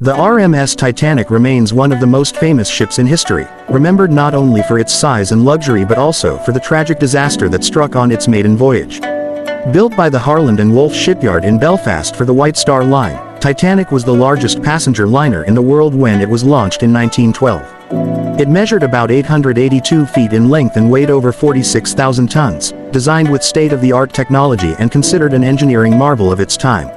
The RMS Titanic remains one of the most famous ships in history, remembered not only for its size and luxury but also for the tragic disaster that struck on its maiden voyage. Built by the Harland and Wolff shipyard in Belfast for the White Star Line, Titanic was the largest passenger liner in the world when it was launched in 1912. It measured about 882 feet in length and weighed over 46,000 tons, designed with state-of-the-art technology and considered an engineering marvel of its time.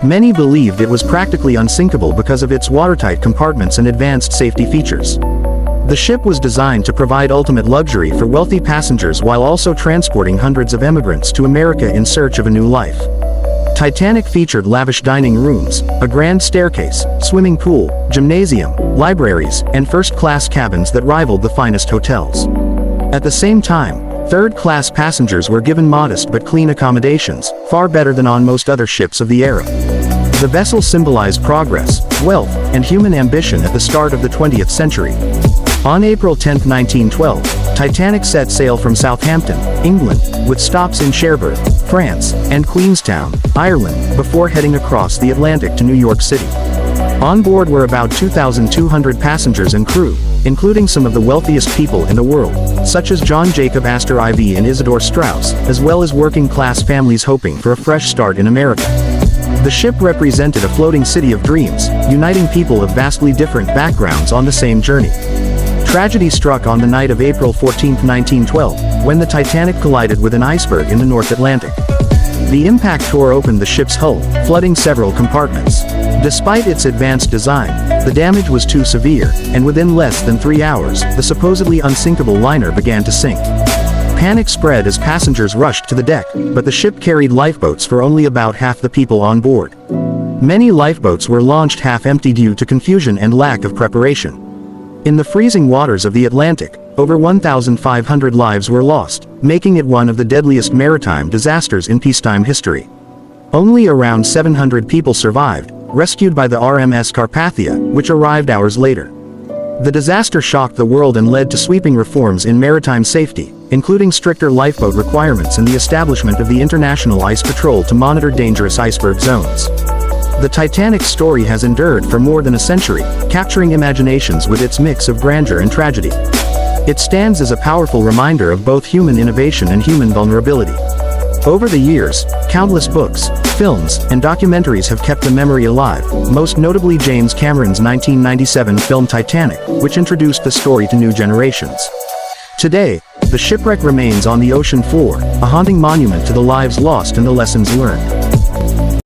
Many believed it was practically unsinkable because of its watertight compartments and advanced safety features. The ship was designed to provide ultimate luxury for wealthy passengers while also transporting hundreds of immigrants to America in search of a new life. Titanic featured lavish dining rooms, a grand staircase, swimming pool, gymnasium, libraries, and first-class cabins that rivaled the finest hotels. At the same time, third-class passengers were given modest but clean accommodations, far better than on most other ships of the era. The vessel symbolized progress, wealth, and human ambition at the start of the 20th century. On April 10, 1912, Titanic set sail from Southampton, England, with stops in Cherbourg, France, and Queenstown, Ireland, before heading across the Atlantic to New York City. On board were about 2,200 passengers and crew, including some of the wealthiest people in the world, such as John Jacob Astor IV and Isidor Straus, as well as working-class families hoping for a fresh start in America. The ship represented a floating city of dreams, uniting people of vastly different backgrounds on the same journey. Tragedy struck on the night of April 14, 1912, when the Titanic collided with an iceberg in the North Atlantic. The impact tore open the ship's hull, flooding several compartments. Despite its advanced design, the damage was too severe, and within less than 3 hours, the supposedly unsinkable liner began to sink. Panic spread as passengers rushed to the deck, but the ship carried lifeboats for only about half the people on board. Many lifeboats were launched half-empty due to confusion and lack of preparation. In the freezing waters of the Atlantic, over 1,500 lives were lost, making it one of the deadliest maritime disasters in peacetime history. Only around 700 people survived, rescued by the RMS Carpathia, which arrived hours later. The disaster shocked the world and led to sweeping reforms in maritime safety, including stricter lifeboat requirements and the establishment of the International Ice Patrol to monitor dangerous iceberg zones. The Titanic's story has endured for more than a century, capturing imaginations with its mix of grandeur and tragedy. It stands as a powerful reminder of both human innovation and human vulnerability. Over the years, countless books, films, and documentaries have kept the memory alive, most notably James Cameron's 1997 film Titanic, which introduced the story to new generations. Today, the shipwreck remains on the ocean floor, a haunting monument to the lives lost and the lessons learned.